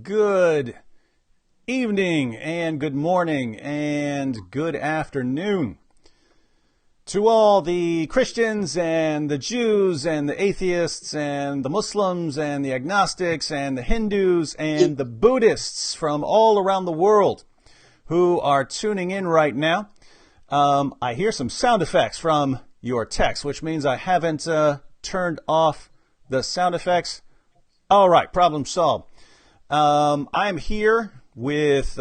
Good evening and good morning and good afternoon to all the Christians and the Jews and the atheists and the Muslims and the agnostics and the Hindus and the Buddhists from all around the world who are tuning in right now. I hear some sound effects from your text, which means I haven't turned off the sound effects. All right, problem solved. I'm here with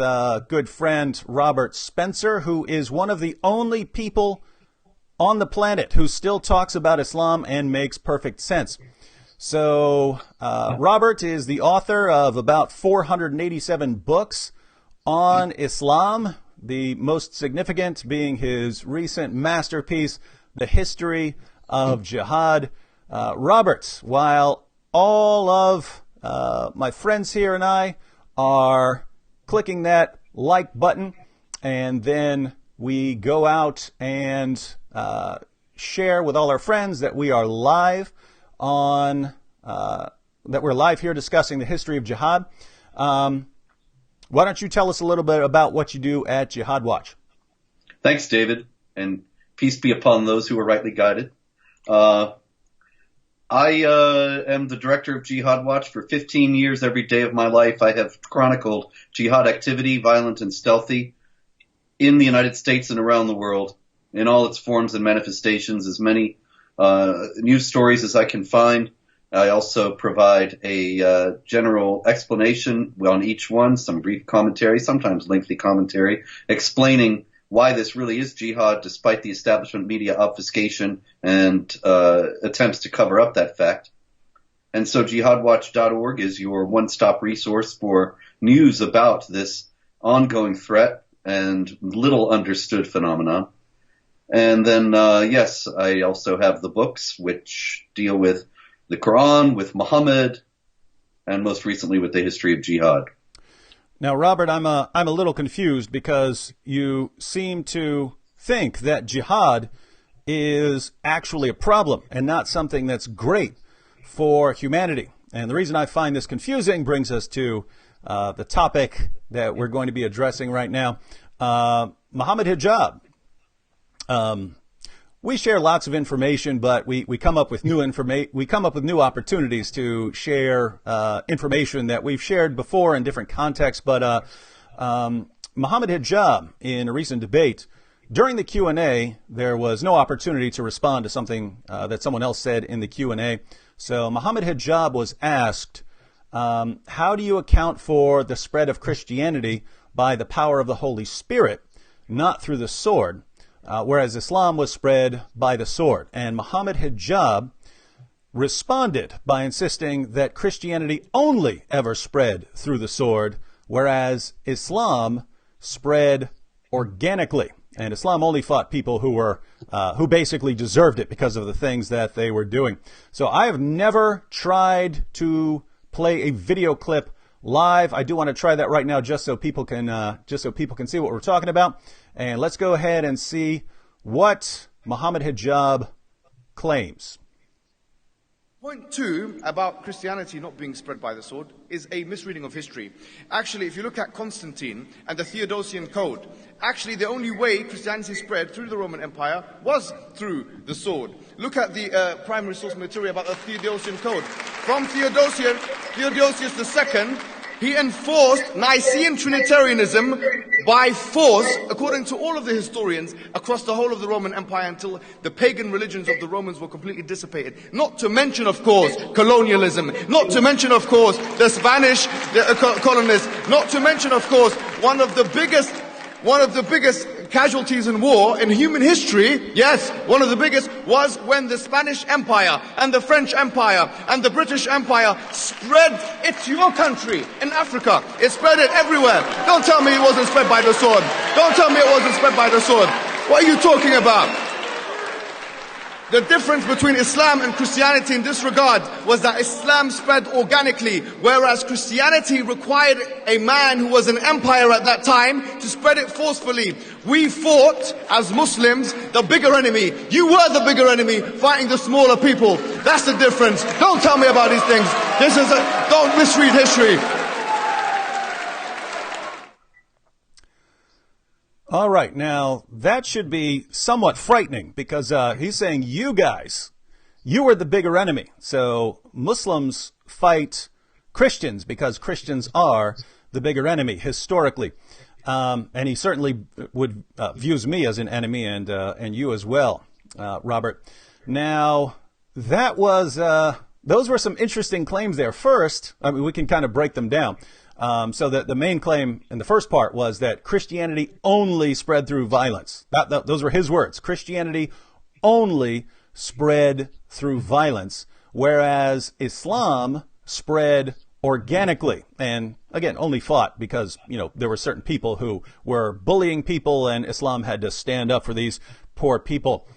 good friend Robert Spencer, who is one of the only people on the planet who still talks about Islam and makes perfect sense. So Robert is the author of about 487 books on Islam, the most significant being his recent masterpiece, The History of Jihad. Robert, while all of my friends here and I are clicking that like button, and then we go out and share with all our friends that we are live on, that we're live here discussing the history of jihad. Why don't you tell us a little bit about what you do at Jihad Watch? Thanks, David, and peace be upon those who are rightly guided. I am the director of Jihad Watch. For 15 years, every day of my life, I have chronicled jihad activity, violent and stealthy, in the United States and around the world, in all its forms and manifestations, as many news stories as I can find. I also provide a general explanation on each one, some brief commentary, sometimes lengthy commentary, explaining why this really is jihad, despite the establishment media obfuscation and attempts to cover up that fact. And so jihadwatch.org is your one-stop resource for news about this ongoing threat and little understood phenomenon. And then, yes, I also have the books which deal with the Quran, with Mohammed, and most recently with the history of jihad. Now, Robert, I'm a little confused because you seem to think that jihad is actually a problem and not something that's great for humanity. And the reason I find this confusing brings us to the topic that we're going to be addressing right now. Mohammed Hijab. We share lots of information, but we come up with new opportunities to share information that we've shared before in different contexts. But Mohammed Hijab, in a recent debate, during the Q&A, there was no opportunity to respond to something that someone else said in the Q&A. So Mohammed Hijab was asked, how do you account for the spread of Christianity by the power of the Holy Spirit, not through the sword? Whereas Islam was spread by the sword. And Mohammed Hijab responded by insisting that Christianity only ever spread through the sword, whereas Islam spread organically. And Islam only fought people who basically deserved it because of the things that they were doing. So I have never tried to play a video clip live. I do want to try that right now just so people can see what we're talking about. And let's go ahead and see what Mohammed Hijab claims. Point 2 about Christianity not being spread by the sword is a misreading of history. Actually, if you look at Constantine and the Theodosian Code, actually the only way Christianity spread through the Roman Empire was through the sword. Look at the primary source material about the Theodosian Code. From Theodosius II, he enforced Nicene Trinitarianism by force, according to all of the historians, across the whole of the Roman Empire until the pagan religions of the Romans were completely dissipated. Not to mention, of course, colonialism. Not to mention, of course, the Spanish colonists. Not to mention, of course, one of the biggest casualties in war in human history, yes, one of the biggest, was when the Spanish Empire and the French Empire and the British Empire spread it to your country in Africa. It spread it everywhere. Don't tell me it wasn't spread by the sword. Don't tell me it wasn't spread by the sword. What are you talking about? The difference between Islam and Christianity in this regard was that Islam spread organically, whereas Christianity required a man who was an empire at that time to spread it forcefully. We fought, as Muslims, the bigger enemy. You were the bigger enemy, fighting the smaller people. That's the difference. Don't tell me about these things. Don't misread history. All right. Now, that should be somewhat frightening because he's saying you guys, you are the bigger enemy. So Muslims fight Christians because Christians are the bigger enemy historically. And he certainly would views me as an enemy and you as well, Robert. Now, that was those were some interesting claims there. First, I mean, we can kind of break them down. So the main claim in the first part was that Christianity only spread through violence. Those were his words. Christianity only spread through violence, whereas Islam spread organically, and again, only fought because, there were certain people who were bullying people and Islam had to stand up for these poor people.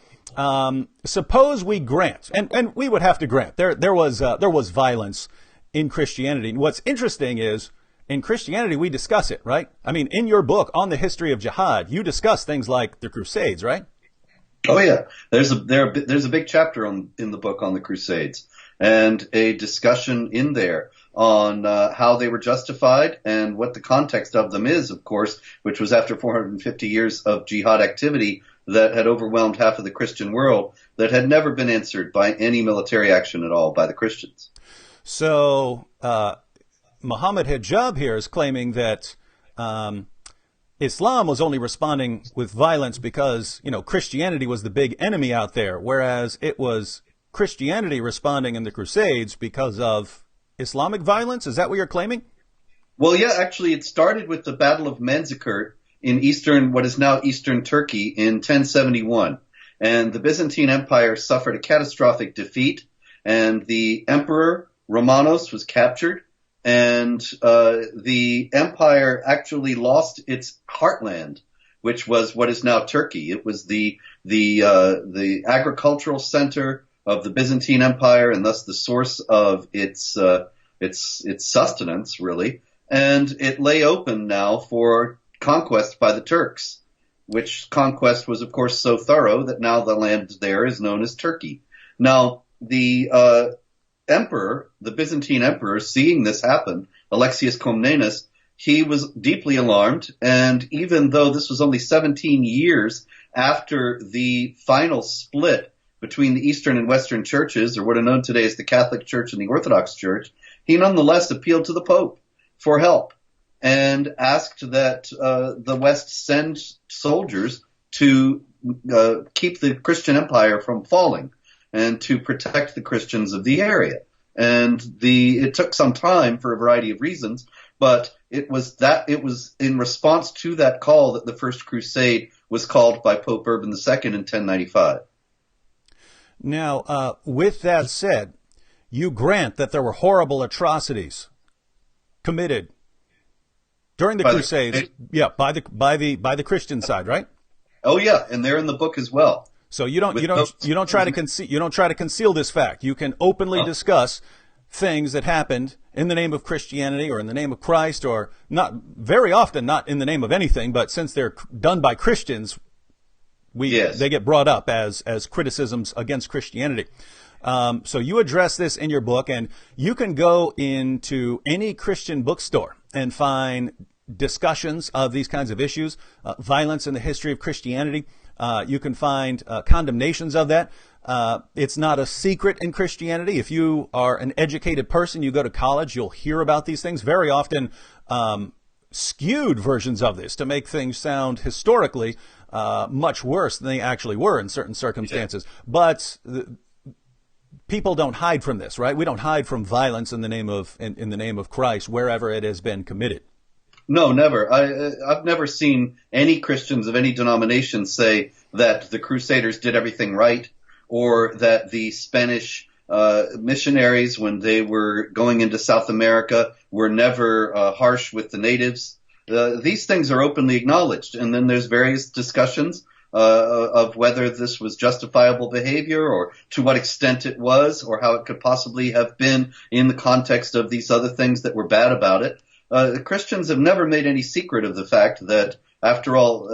Suppose we grant, and we would have to grant, there was violence in Christianity. What's interesting is, in Christianity, we discuss it, right? I mean, in your book on the history of jihad, you discuss things like the Crusades, right? Oh yeah, there's a big chapter in the book on the Crusades, and a discussion in there on how they were justified and what the context of them is, of course, which was after 450 years of jihad activity that had overwhelmed half of the Christian world, that had never been answered by any military action at all by the Christians. So Mohammed Hijab here is claiming that Islam was only responding with violence because, Christianity was the big enemy out there, whereas it was Christianity responding in the Crusades because of Islamic violence. Is that what you're claiming? Well, yeah, actually, it started with the Battle of Manzikert in what is now eastern Turkey in 1071. And the Byzantine Empire suffered a catastrophic defeat, and the emperor Romanos was captured, and the empire actually lost its heartland, which was what is now Turkey. It was the agricultural center of the Byzantine Empire, and thus the source of its sustenance, really. And it lay open now for conquest by the Turks, which conquest was, of course, so thorough that now the land there is known as Turkey. Now, the emperor, the Byzantine emperor, seeing this happen, Alexius Comnenus, he was deeply alarmed, and even though this was only 17 years after the final split between the Eastern and Western churches, or what are known today as the Catholic Church and the Orthodox Church, he nonetheless appealed to the Pope for help and asked that the West send soldiers to keep the Christian empire from falling and to protect the Christians of the area. And it took some time for a variety of reasons, but it was in response to that call that the First Crusade was called by Pope Urban II in 1095. Now, with that said, you grant that there were horrible atrocities committed during the Crusades, by the Christian side, right? Oh yeah, and they're in the book as well. So you don't try to conceal this fact. You can openly discuss things that happened in the name of Christianity or in the name of Christ, or not very often not in the name of anything, but since they're done by Christians, they get brought up as criticisms against Christianity. So you address this in your book, and you can go into any Christian bookstore and find discussions of these kinds of issues, violence in the history of Christianity. You can find condemnations of that. It's not a secret in Christianity. If you are an educated person, you go to college, you'll hear about these things, very often skewed versions of this to make things sound historically much worse than they actually were in certain circumstances. But people don't hide from this, right? We don't hide from violence in the name of Christ wherever it has been committed. No, never. I've never seen any Christians of any denomination say that the Crusaders did everything right, or that the Spanish missionaries, when they were going into South America, were never harsh with the natives. These things are openly acknowledged, and then there's various discussions of whether this was justifiable behavior, or to what extent it was, or how it could possibly have been in the context of these other things that were bad about it. Christians have never made any secret of the fact that, after all,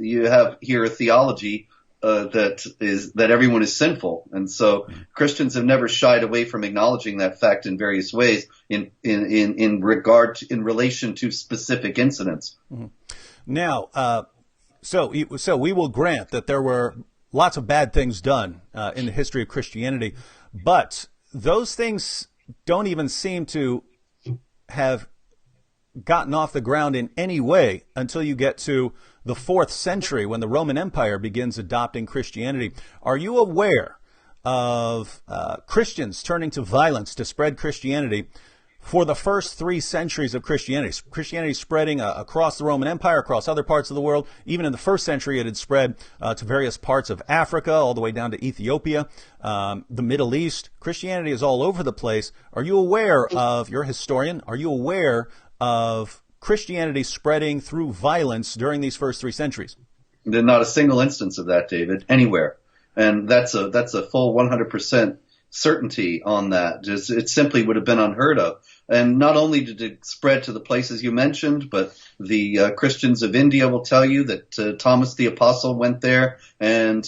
you have here a theology that everyone is sinful, and so Christians have never shied away from acknowledging that fact in various ways in relation to specific incidents. Mm-hmm. Now, So we will grant that there were lots of bad things done in the history of Christianity, but those things don't even seem to have gotten off the ground in any way until you get to the 4th century when the Roman Empire begins adopting Christianity. Are you aware of Christians turning to violence to spread Christianity for the first 3 centuries of Christianity? Christianity spreading across the Roman Empire, across other parts of the world. Even in the 1st century, it had spread to various parts of Africa, all the way down to Ethiopia, the Middle East. Christianity is all over the place. Are you aware of, you're a historian, are you aware of Christianity spreading through violence during these first 3 centuries? There's not a single instance of that, David, anywhere. And that's a full 100% certainty on that. It simply would have been unheard of. And not only did it spread to the places you mentioned, but the Christians of India will tell you that Thomas the Apostle went there and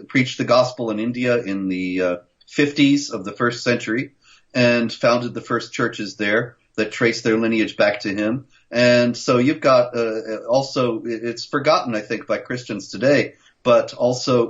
preached the gospel in India in the 50s of the 1st century and founded the first churches there that trace their lineage back to him. And so you've got also, it's forgotten, I think, by Christians today, but also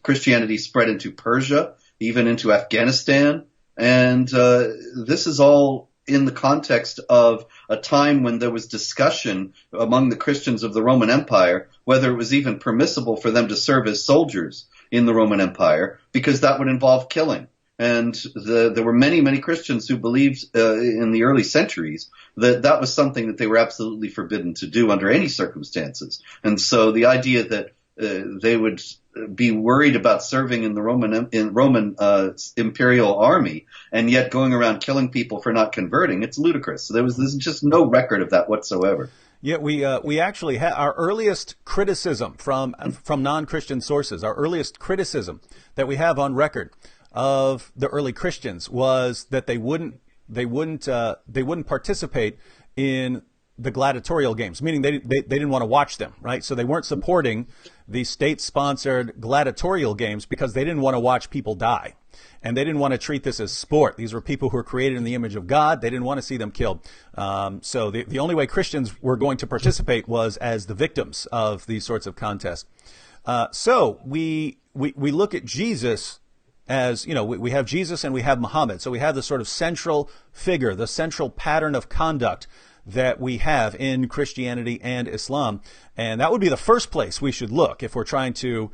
Christianity spread into Persia, even into Afghanistan. And this is all in the context of a time when there was discussion among the Christians of the Roman Empire whether it was even permissible for them to serve as soldiers in the Roman Empire, because that would involve killing. And there were many, many Christians who believed in the early centuries that that was something that they were absolutely forbidden to do under any circumstances. And so the idea that they would be worried about serving in the Roman imperial army and yet going around killing people for not converting, it's ludicrous. So there's just no record of that whatsoever. Yeah, we actually had our earliest criticism from non-Christian sources. Our earliest criticism that we have on record of the early Christians was that they wouldn't participate in the gladiatorial games, meaning they didn't want to watch them, right? So they weren't supporting the state-sponsored gladiatorial games because they didn't want to watch people die. And they didn't want to treat this as sport. These were people who were created in the image of God. They didn't want to see them killed. So the only way Christians were going to participate was as the victims of these sorts of contests. So we look at Jesus as, we have Jesus and we have Mohammed. So we have the sort of central figure, the central pattern of conduct that we have in Christianity and Islam. And that would be the first place we should look if we're trying to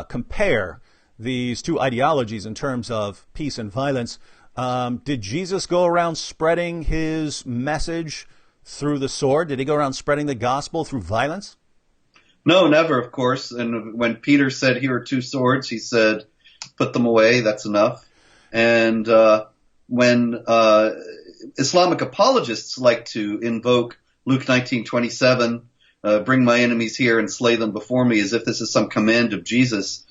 compare these two ideologies in terms of peace and violence. Did Jesus go around spreading his message through the sword? Did he go around spreading the gospel through violence? No, never, of course. And when Peter said, "Here are 2 swords," he said, "Put them away, that's enough." And when Islamic apologists like to invoke Luke 19:27, "Bring my enemies here and slay them before me," as if this is some command of Jesus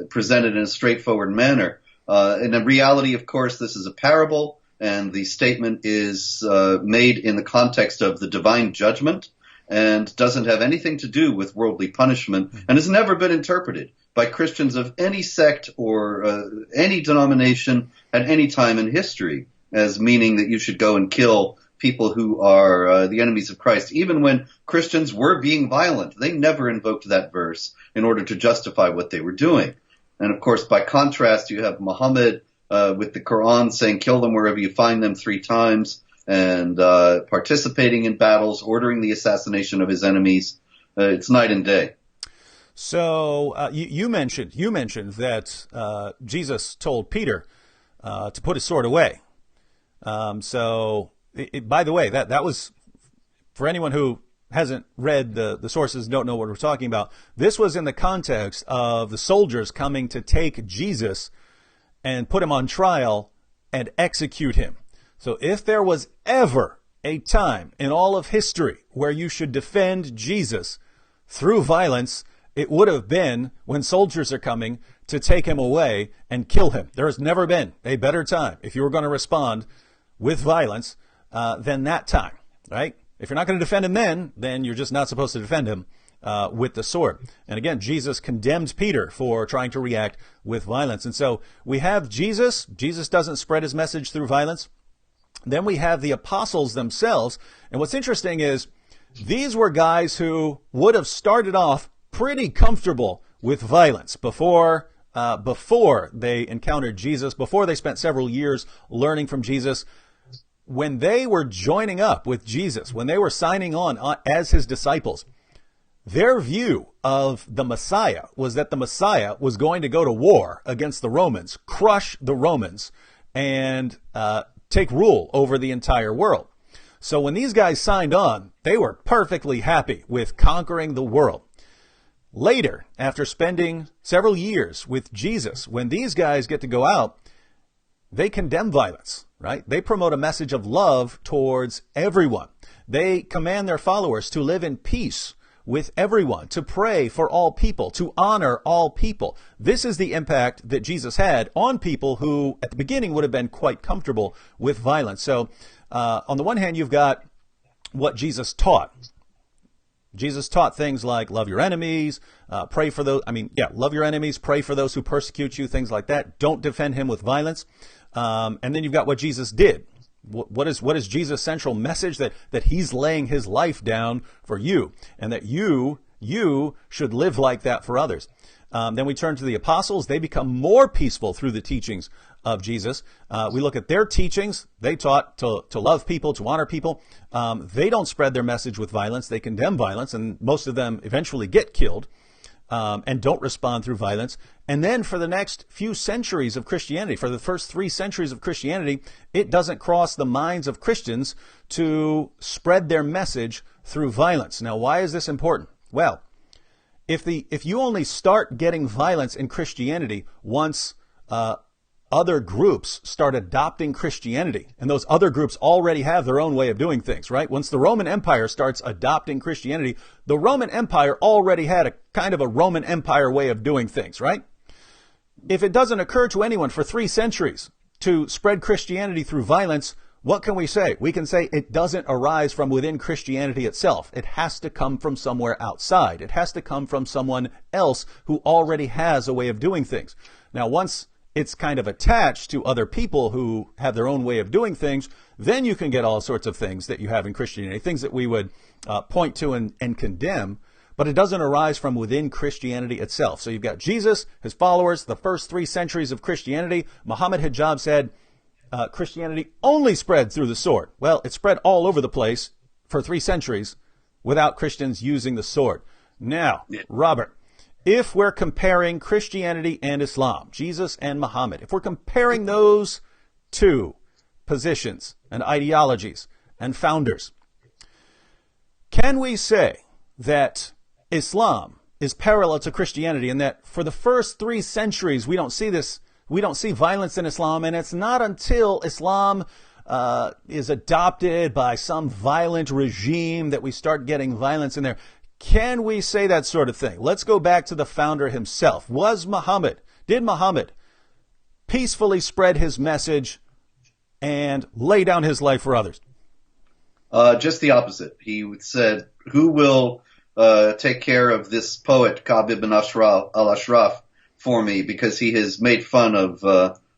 presented in a straightforward manner. In reality, of course, this is a parable, and the statement is made in the context of the divine judgment and doesn't have anything to do with worldly punishment, and has never been interpreted by Christians of any sect or any denomination at any time in history as meaning that you should go and kill people who are the enemies of Christ. Even when Christians were being violent, they never invoked that verse in order to justify what they were doing. And of course, by contrast, you have Muhammad with the Quran saying, "Kill them wherever you find them" 3 times, and participating in battles, ordering the assassination of his enemies. It's night and day. So you mentioned that Jesus told Peter to put his sword away. By the way, that was, for anyone who hasn't read the sources, don't know what we're talking about, this was in the context of the soldiers coming to take Jesus and put him on trial and execute him. So if there was ever a time in all of history where you should defend Jesus through violence, it would have been when soldiers are coming to take him away and kill him. There has never been a better time if you were going to respond with violence than that time, right? If you're not going to defend him then you're just not supposed to defend him with the sword. And again, Jesus condemned Peter for trying to react with violence. And so we have Jesus. Jesus doesn't spread his message through violence. Then we have the apostles themselves. And what's interesting is These were guys who would have started off pretty comfortable with violence before they encountered Jesus, before they spent several years learning from Jesus. When they were joining up with Jesus, when they were signing on as his disciples, their view of the Messiah was that the Messiah was going to go to war against the Romans, crush the Romans, and take rule over the entire world. So when these guys signed on, they were perfectly happy with conquering the world. Later, after spending several years with Jesus, when these guys get to go out, they condemn violence, right? They promote a message of love towards everyone. They command their followers to live in peace with everyone, to pray for all people, to honor all people. This is the impact that Jesus had on people who at the beginning would have been quite comfortable with violence. So on the one hand, you've got what Jesus taught. Jesus taught things like love your enemies, pray for those. Love your enemies, pray for those who persecute you, things like that. Don't defend him with violence. And then you've got what Jesus did. What is Jesus' central message? That he's laying his life down for you, and that you should live like that for others. Then we turn to the apostles. They become more peaceful through the teachings of Jesus. We look at their teachings. They taught to love people, to honor people. They don't spread their message with violence. They condemn violence, and most of them eventually get killed and don't respond through violence. And then for the next few centuries of Christianity, for the first 3 centuries of Christianity, it doesn't cross the minds of Christians to spread their message through violence. Now, why is this important? Well, if you only start getting violence in Christianity once other groups start adopting Christianity, and those other groups already have their own way of doing things, right? Once the Roman Empire starts adopting Christianity, the Roman Empire already had a kind of a Roman Empire way of doing things, right? If it doesn't occur to anyone for 3 centuries to spread Christianity through violence, what can we say? We can say it doesn't arise from within Christianity itself. It has to come from somewhere outside. It has to come from someone else who already has a way of doing things. Now, once it's kind of attached to other people who have their own way of doing things, then you can get all sorts of things that you have in Christianity, things that we would point to and condemn, but it doesn't arise from within Christianity itself. So you've got Jesus, his followers, the first 3 centuries of Christianity. Mohammed Hijab said Christianity only spread through the sword. Well, it spread all over the place for 3 centuries without Christians using the sword. Now, Robert, if we're comparing Christianity and Islam, Jesus and Muhammad, if we're comparing those 2 positions and ideologies and founders, can we say that Islam is parallel to Christianity, and that for the first 3 centuries we don't see violence in Islam, and it's not until Islam is adopted by some violent regime that we start getting violence in there? Can we say that sort of thing? Let's go back to the founder himself. Did Muhammad peacefully spread his message and lay down his life for others? Just the opposite. He said, who will take care of this poet, Ka'b ibn al-Ashraf, for me, because he has made fun of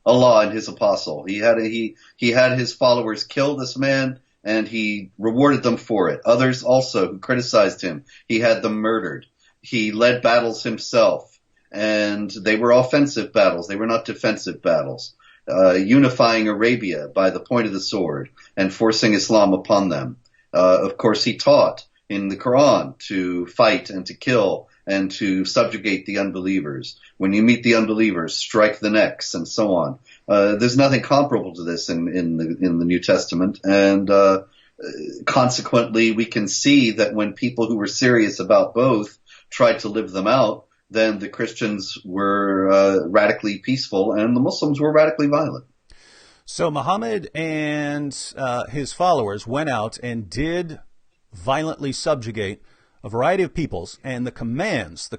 Allah and his apostle. He had his followers kill this man, and he rewarded them for it. Others also who criticized him, he had them murdered. He led battles himself, and they were offensive battles. They were not defensive battles. Unifying Arabia by the point of the sword and forcing Islam upon them. Of course, he taught in the Quran to fight and to kill and to subjugate the unbelievers. When you meet the unbelievers, strike the necks, and so on. There's nothing comparable to this in the New Testament, and consequently, we can see that when people who were serious about both tried to live them out, then the Christians were radically peaceful, and the Muslims were radically violent. So Muhammad and his followers went out and did violently subjugate a variety of peoples, and the commands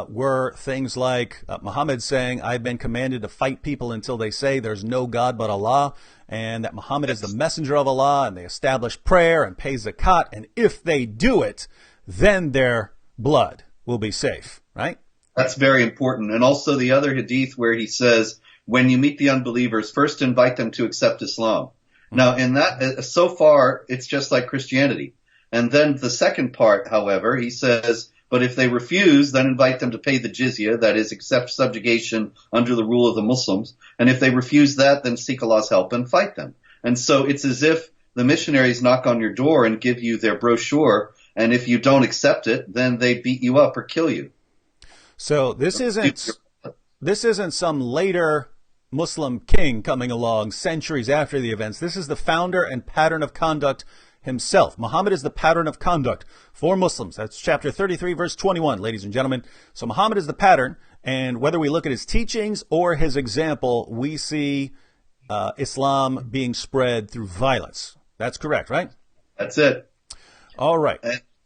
were things like Muhammad saying, I've been commanded to fight people until they say there's no God but Allah, and that Muhammad is the messenger of Allah, and they establish prayer and pay zakat, and if they do it, then their blood will be safe, right? That's very important. And also the other hadith where he says, when you meet the unbelievers, first invite them to accept Islam. Now, in that, so far, it's just like Christianity. And then the second part, however, he says, but if they refuse, then invite them to pay the jizya, that is, accept subjugation under the rule of the Muslims. And if they refuse that, then seek Allah's help and fight them. And so it's as if the missionaries knock on your door and give you their brochure, and if you don't accept it, then they beat you up or kill you. So this isn't some later Muslim king coming along centuries after the events. This is the founder and pattern of conduct himself. Muhammad is the pattern of conduct for Muslims. That's chapter 33, verse 21, ladies and gentlemen. So Muhammad is the pattern, and whether we look at his teachings or his example, we see Islam being spread through violence. That's correct, right? That's it. All right.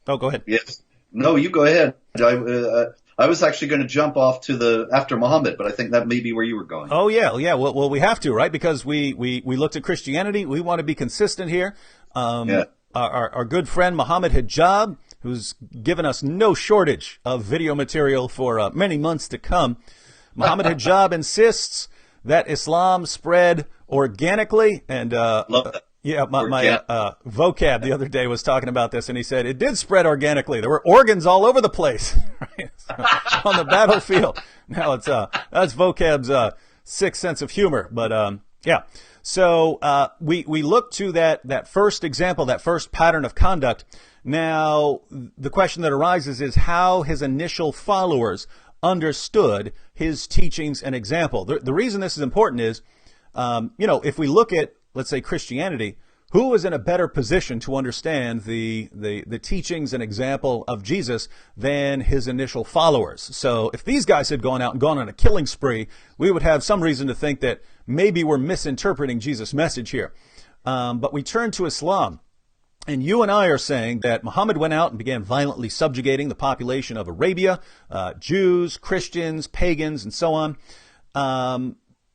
Oh, go ahead. Yes. No, you go ahead. I was actually going to jump off to after Muhammad, but I think that may be where you were going. Oh, yeah. Well, we have to, right? Because we looked at Christianity. We want to be consistent here. Our good friend Mohammed Hijab, who's given us no shortage of video material for many months to come. Mohammed Hijab insists that Islam spread organically, and love that. Yeah, my vocab the other day was talking about this, and he said it did spread organically. There were organs all over the place, right? On the battlefield. Now that's vocab's sick sense of humor, but yeah. So we look to that first example, that first pattern of conduct. Now the question that arises is how his initial followers understood his teachings and example. The reason this is important is, if we look at, let's say, Christianity, who was in a better position to understand the teachings and example of Jesus than his initial followers? So if these guys had gone out and gone on a killing spree, we would have some reason to think that maybe we're misinterpreting Jesus' message here. But we turn to Islam, and you and I are saying that Muhammad went out and began violently subjugating the population of Arabia, Jews, Christians, pagans, and so on.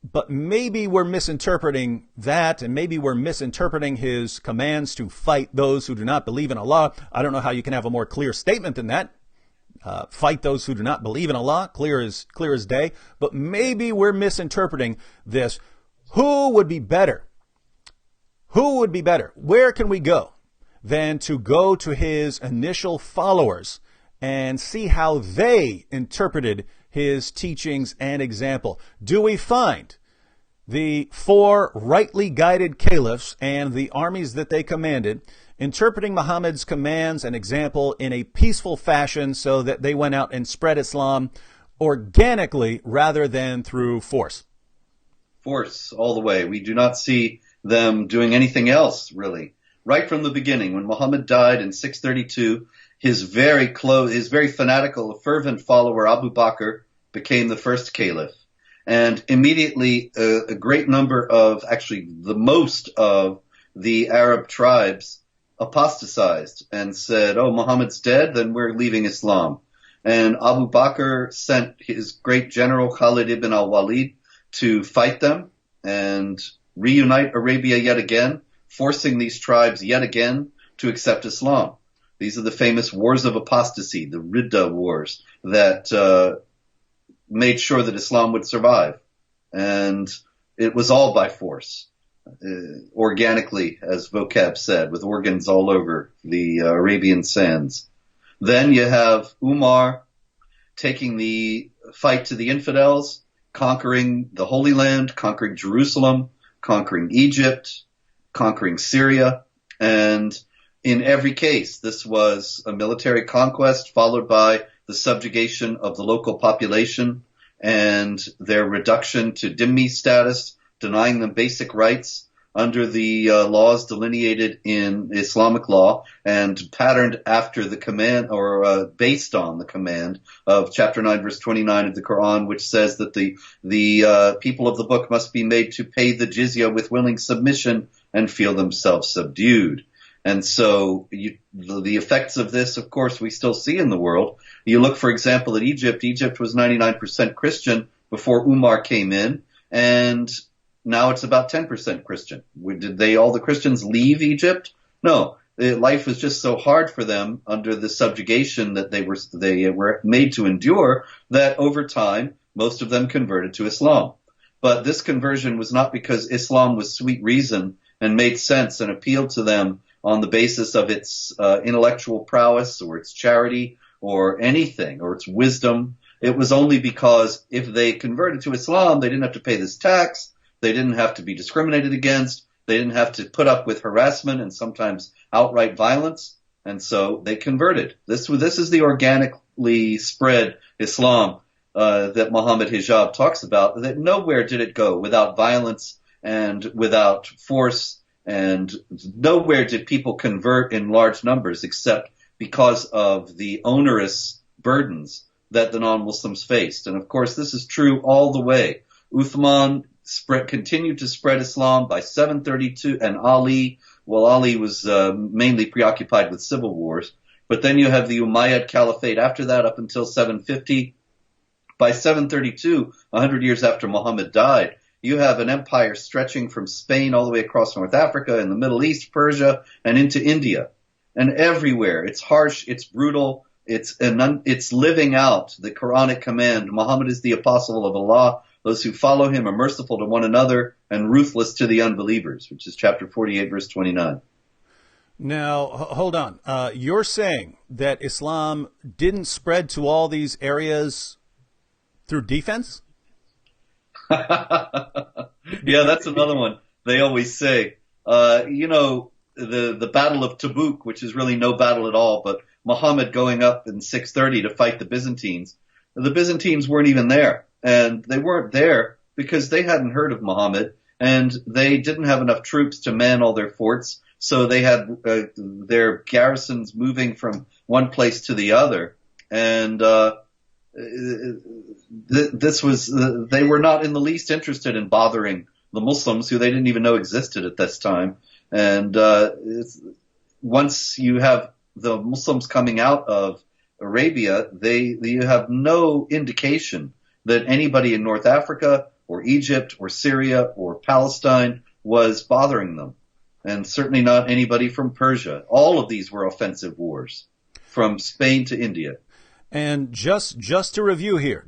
But maybe we're misinterpreting that, and maybe we're misinterpreting his commands to fight those who do not believe in Allah. I don't know how you can have a more clear statement than that. Fight those who do not believe in Allah, clear as day. But maybe we're misinterpreting this. Who would be better? Who would be better? Where can we go than to go to his initial followers and see how they interpreted his teachings and example? Do we find the 4 rightly guided caliphs and the armies that they commanded interpreting Muhammad's commands and example in a peaceful fashion so that they went out and spread Islam organically rather than through force? Force all the way. We do not see them doing anything else, really. Right from the beginning, when Muhammad died in 632, his very fanatical, fervent follower Abu Bakr became the first caliph. And immediately a great number of, actually the most of the Arab tribes apostatized and said, oh, Muhammad's dead, then we're leaving Islam. And Abu Bakr sent his great general Khalid ibn al-Walid to fight them and reunite Arabia yet again, forcing these tribes yet again to accept Islam. These are the famous wars of apostasy, the Ridda wars, that made sure that Islam would survive. And it was all by force, organically, as vocab said, with organs all over the Arabian sands. Then you have Umar taking the fight to the infidels, conquering the Holy Land, conquering Jerusalem, conquering Egypt, conquering Syria, and in every case, this was a military conquest followed by the subjugation of the local population and their reduction to dhimmi status, denying them basic rights under the laws delineated in Islamic law and patterned after the command or based on the command of chapter 9 verse 29 of the Quran, which says that the people of the book must be made to pay the jizya with willing submission and feel themselves subdued. And so the effects of this, of course, we still see in the world. You look, for example, at Egypt. Egypt was 99% Christian before Umar came in, and now it's about 10% Christian. Did all the Christians leave Egypt? No. Life was just so hard for them under the subjugation that they were made to endure that over time, most of them converted to Islam. But this conversion was not because Islam was sweet reason and made sense and appealed to them on the basis of its intellectual prowess or its charity or anything or its wisdom. It was only because if they converted to Islam, they didn't have to pay this tax. They didn't have to be discriminated against. They didn't have to put up with harassment and sometimes outright violence. And so they converted. This is the organically spread Islam that Mohammed Hijab talks about, that nowhere did it go without violence and without force, and nowhere did people convert in large numbers except because of the onerous burdens that the non-Muslims faced. And of course, this is true all the way. Uthman continued to spread Islam by 732, and Ali was mainly preoccupied with civil wars. But then you have the Umayyad Caliphate after that up until 750. By 732, 100 years after Muhammad died, you have an empire stretching from Spain all the way across North Africa and the Middle East, Persia, and into India. And everywhere, it's harsh, it's brutal, it's living out the Quranic command. Muhammad is the apostle of Allah. Those who follow him are merciful to one another and ruthless to the unbelievers, which is chapter 48, verse 29. Now, hold on. You're saying that Islam didn't spread to all these areas through defense? Yeah, that's another one they always say. The Battle of Tabuk, which is really no battle at all, but Muhammad going up in 630 to fight the Byzantines. The Byzantines weren't even there. And they weren't there because they hadn't heard of Muhammad, and they didn't have enough troops to man all their forts. So they had their garrisons moving from one place to the other. And they were not in the least interested in bothering the Muslims, who they didn't even know existed at this time. And once you have the Muslims coming out of Arabia, you have no indication that anybody in North Africa or Egypt or Syria or Palestine was bothering them, and certainly not anybody from Persia. All of these were offensive wars, from Spain to India. And just to review here,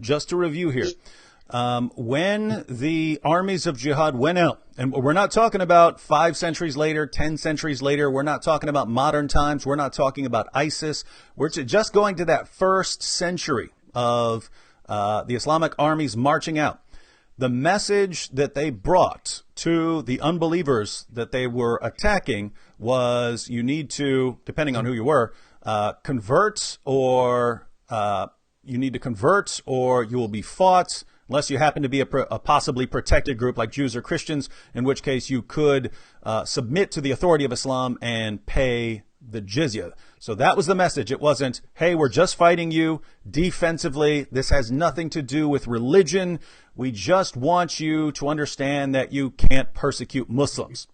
when the armies of jihad went out, and we're not talking about 5 centuries later, 10 centuries later, we're not talking about modern times, we're not talking about ISIS, we're just going to that first century of the Islamic armies marching out. The message that they brought to the unbelievers that they were attacking was, you need to, depending on who you were, convert, or you need to convert, or you will be fought, unless you happen to be a possibly protected group like Jews or Christians, in which case you could submit to the authority of Islam and pay the jizya. So that was the message. It wasn't, hey, we're just fighting you defensively. This has nothing to do with religion. We just want you to understand that you can't persecute Muslims.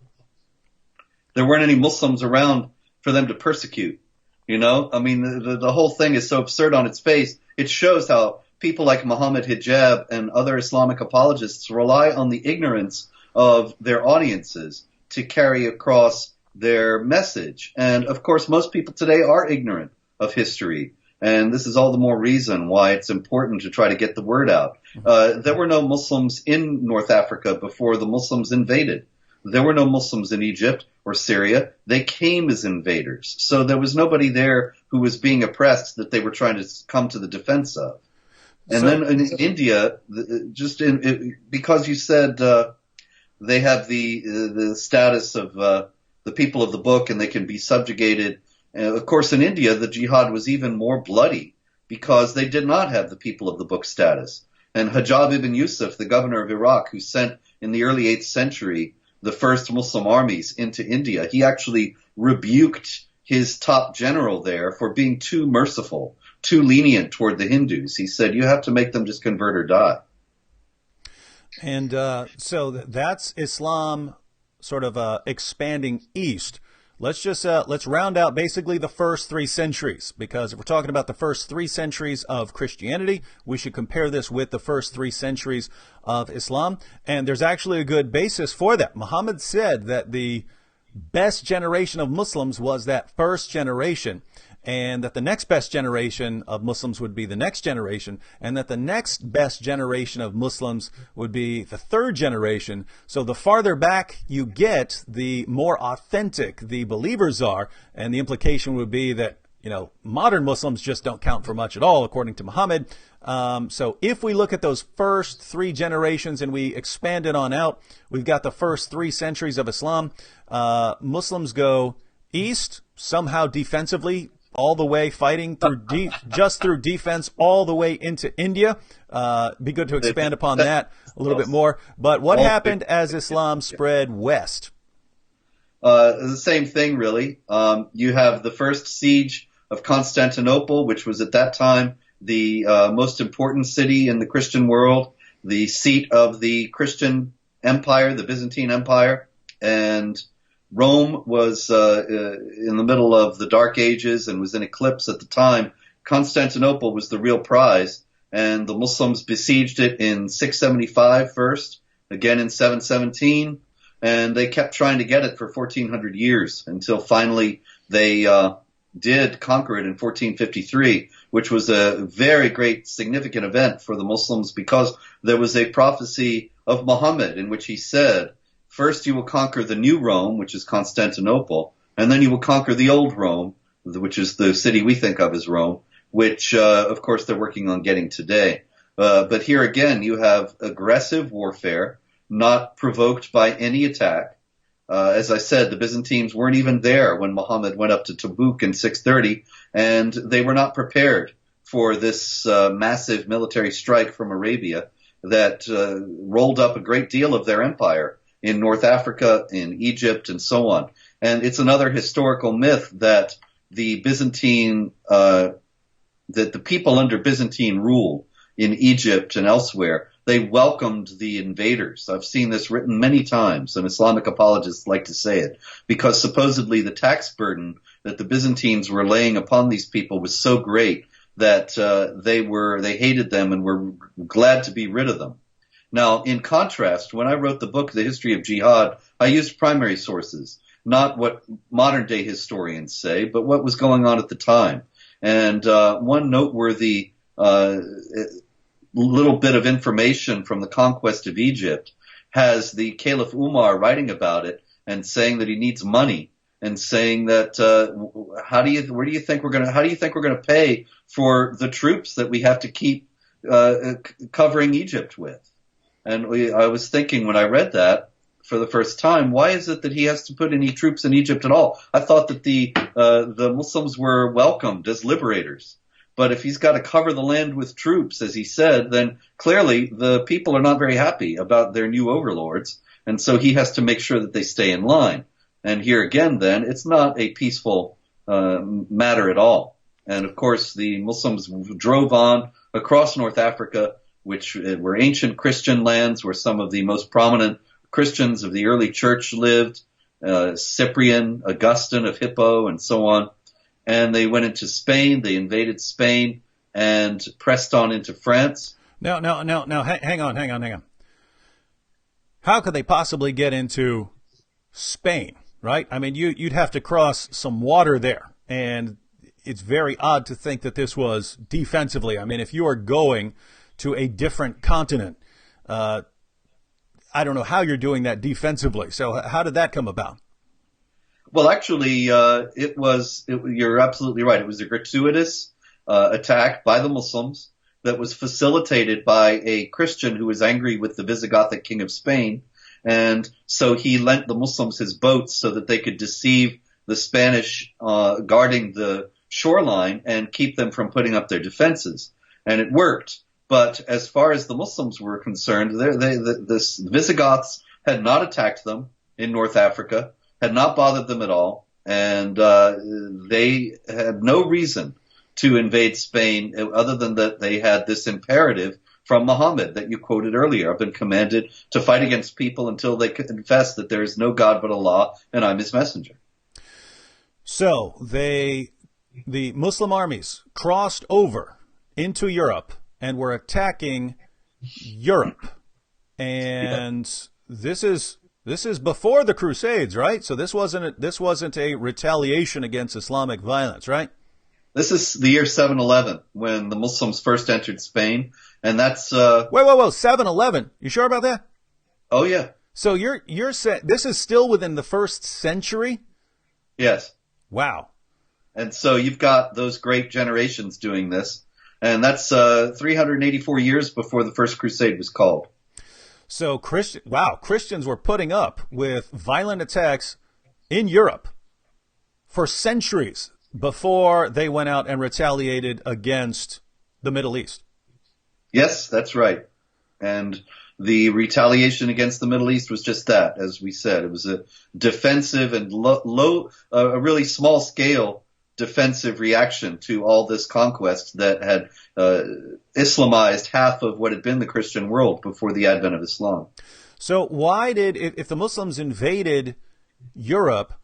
There weren't any Muslims around for them to persecute. You know, I mean, the whole thing is so absurd on its face. It shows how people like Mohammed Hijab and other Islamic apologists rely on the ignorance of their audiences to carry across their message. And of course, most people today are ignorant of history. And this is all the more reason why it's important to try to get the word out. There were no Muslims in North Africa before the Muslims invaded. There were no Muslims in Egypt or Syria. They came as invaders. So there was nobody there who was being oppressed that they were trying to come to the defense of. And then in India, because you said they have the status of the people of the book and they can be subjugated. Of course, in India, the jihad was even more bloody because they did not have the people of the book status. And Hijab ibn Yusuf, the governor of Iraq, who sent in the early 8th century the first Muslim armies into India, he actually rebuked his top general there for being too merciful, too lenient toward the Hindus. He said, you have to make them just convert or die. And so that's Islam sort of expanding east. Let's round out basically the first 3 centuries, because if we're talking about the first 3 centuries of Christianity, we should compare this with the first 3 centuries of Islam. And there's actually a good basis for that. Muhammad said that the best generation of Muslims was that first generation. and that the next best generation of Muslims would be the next generation, and that the next best generation of Muslims would be the third generation. So the farther back you get, the more authentic the believers are, and the implication would be that, modern Muslims just don't count for much at all, according to Muhammad. So if we look at those first three generations and we expand it on out, we've got the first 3 centuries of Islam. Muslims go east, somehow defensively, all the way fighting through just through defense, all the way into India. Be good to expand upon that a little bit more. But what happened as Islam spread west? The same thing, really. You have the first siege of Constantinople, which was at that time the most important city in the Christian world, the seat of the Christian Empire, the Byzantine Empire, and Rome was in the middle of the Dark Ages and was in eclipse at the time. Constantinople was the real prize, and the Muslims besieged it in 675 first, again in 717, and they kept trying to get it for 1400 years until finally they did conquer it in 1453, which was a very great significant event for the Muslims because there was a prophecy of Mohammed in which he said, first you will conquer the new Rome, which is Constantinople, and then you will conquer the old Rome, which is the city we think of as Rome, which of course they're working on getting today. But here again you have aggressive warfare, not provoked by any attack. As I said, the Byzantines weren't even there when Muhammad went up to Tabuk in 630, and they were not prepared for this massive military strike from Arabia that rolled up a great deal of their empire in North Africa, in Egypt, and so on. And it's another historical myth that the Byzantine, that the people under Byzantine rule in Egypt and elsewhere, they welcomed the invaders. I've seen this written many times, and Islamic apologists like to say it, because supposedly the tax burden that the Byzantines were laying upon these people was so great that they hated them and were glad to be rid of them. Now, in contrast, when I wrote the book, The History of Jihad, I used primary sources, not what modern-day historians say, but what was going on at the time. And one noteworthy little bit of information from the conquest of Egypt has the Caliph Umar writing about it and saying that he needs money and saying that how do you think we're going to pay for the troops that we have to keep covering Egypt with? And I was thinking when I read that for the first time, why is it that he has to put any troops in Egypt at all? I thought that the Muslims were welcomed as liberators. But if he's got to cover the land with troops, as he said, then clearly the people are not very happy about their new overlords. And so he has to make sure that they stay in line. And here again, then, it's not a peaceful matter at all. And of course, the Muslims drove on across North Africa, which were ancient Christian lands where some of the most prominent Christians of the early church lived, Cyprian, Augustine of Hippo, and so on. And they went into Spain, they invaded Spain, and pressed on into France. No, hang on. How could they possibly get into Spain, right? I mean, you'd have to cross some water there, and it's very odd to think that this was defensively. I mean, if you are going to a different continent, I don't know how you're doing that defensively. So how did that come about? Well, actually, you're absolutely right. It was a gratuitous attack by the Muslims that was facilitated by a Christian who was angry with the Visigothic king of Spain. And so he lent the Muslims his boats so that they could deceive the Spanish guarding the shoreline and keep them from putting up their defenses. And it worked. But as far as the Muslims were concerned, the Visigoths had not attacked them in North Africa, had not bothered them at all, and they had no reason to invade Spain other than that they had this imperative from Muhammad that you quoted earlier. I've been commanded to fight against people until they confess that there is no God but Allah and I'm his messenger. So the Muslim armies crossed over into Europe and were attacking Europe. And this is before the Crusades, right? So this wasn't a retaliation against Islamic violence, right? This is the year 711 when the Muslims first entered Spain, and that's Whoa, 711. You sure about that? oh yeah, So you're saying this is still within the first century? yes. Wow. And so you've got those great generations doing this, and that's 384 years before the First Crusade was called. So Christians were putting up with violent attacks in Europe for centuries before they went out and retaliated against the Middle East. Yes, that's right. And the retaliation against the Middle East was just that, as we said. It was a defensive and a really small scale defensive reaction to all this conquest that had Islamized half of what had been the Christian world before the advent of Islam. So why if the Muslims invaded Europe,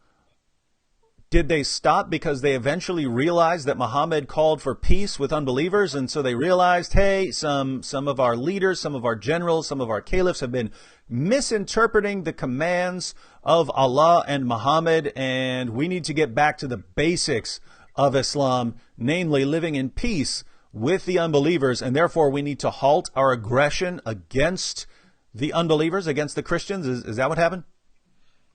did they stop because they eventually realized that Muhammad called for peace with unbelievers? And so they realized, hey, some of our leaders, some of our generals, some of our caliphs have been misinterpreting the commands of Allah and Muhammad, and we need to get back to the basics of Islam, namely living in peace with the unbelievers, and therefore we need to halt our aggression against the unbelievers, against the Christians. Is that what happened?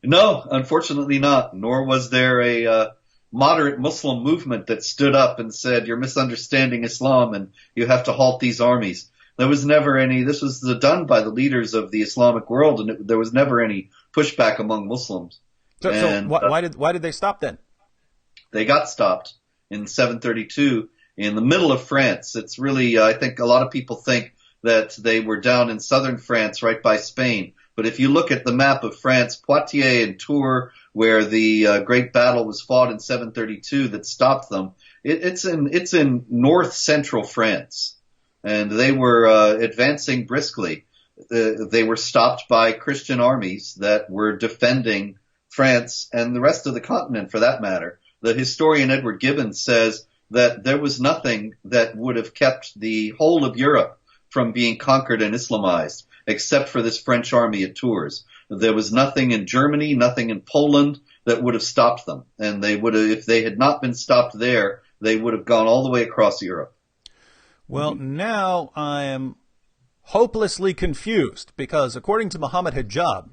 No, unfortunately not. Nor was there a moderate Muslim movement that stood up and said, you're misunderstanding Islam and you have to halt these armies. There was never any, this was done by the leaders of the Islamic world, and there was never any pushback among Muslims. So why did they stop then? They got stopped in 732 in the middle of France. It's really, I think a lot of people think that they were down in southern France right by Spain. But if you look at the map of France, Poitiers and Tours, where the great battle was fought in 732 that stopped them, it's in north central France. And they were advancing briskly. They were stopped by Christian armies that were defending France and the rest of the continent, for that matter. The historian Edward Gibbon says that there was nothing that would have kept the whole of Europe from being conquered and Islamized, except for this French army at Tours. There was nothing in Germany, nothing in Poland that would have stopped them. And they would have, if they had not been stopped there, they would have gone all the way across Europe. Well, now I am hopelessly confused because according to Mohammed Hijab,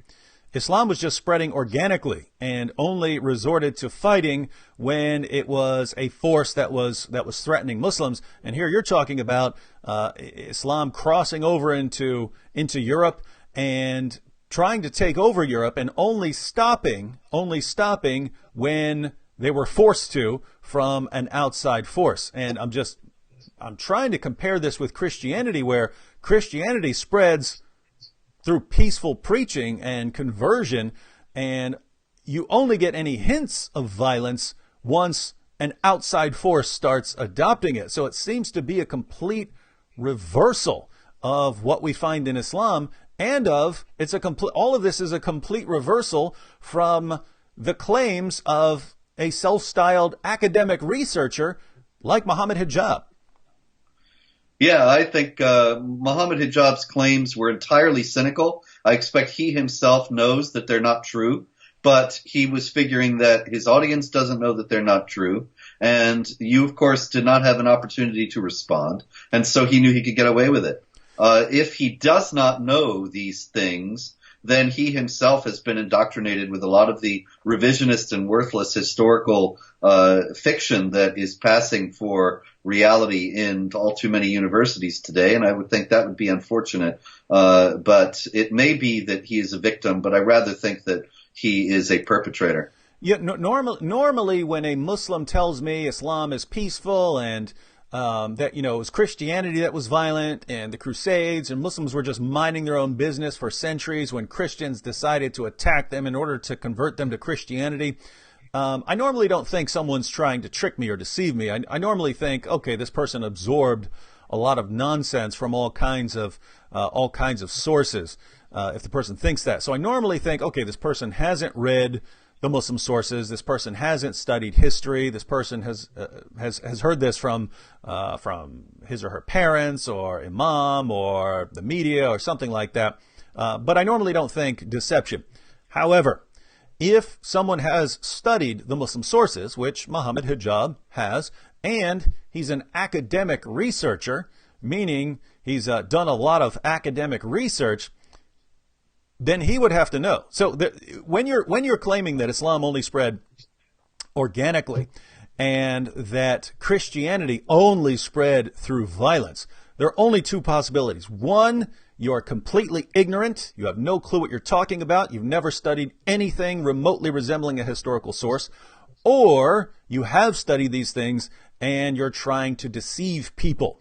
Islam was just spreading organically and only resorted to fighting when it was a force that was threatening Muslims. And here you're talking about Islam crossing over into Europe and trying to take over Europe and only stopping when they were forced to from an outside force. And I'm trying to compare this with Christianity, where Christianity spreads through peaceful preaching and conversion, and you only get any hints of violence once an outside force starts adopting it. So it seems to be a complete reversal of what we find in Islam, and all of this is a complete reversal from the claims of a self-styled academic researcher like Mohammed Hijab. Yeah, I think Mohammed Hijab's claims were entirely cynical. I expect he himself knows that they're not true, but he was figuring that his audience doesn't know that they're not true. And you, of course, did not have an opportunity to respond. And so he knew he could get away with it. If he does not know these things, then he himself has been indoctrinated with a lot of the revisionist and worthless historical fiction that is passing for reality in all too many universities today, and I would think that would be unfortunate. But it may be that he is a victim, but I rather think that he is a perpetrator. Yeah, normally when a Muslim tells me Islam is peaceful and that, it was Christianity that was violent and the Crusades and Muslims were just minding their own business for centuries when Christians decided to attack them in order to convert them to Christianity. I normally don't think someone's trying to trick me or deceive me. I normally think, okay, this person absorbed a lot of nonsense from all kinds of sources. If the person thinks that, so I normally think, okay, this person hasn't read the Muslim sources. This person hasn't studied history. This person has heard this from his or her parents or imam or the media or something like that. But I normally don't think deception. However, if someone has studied the Muslim sources, which Mohammed Hijab has, and he's an academic researcher, meaning he's done a lot of academic research, then he would have to know. So when you're claiming that Islam only spread organically and that Christianity only spread through violence, there are only two possibilities. One, you're completely ignorant. You have no clue what you're talking about. You've never studied anything remotely resembling a historical source. Or you have studied these things and you're trying to deceive people.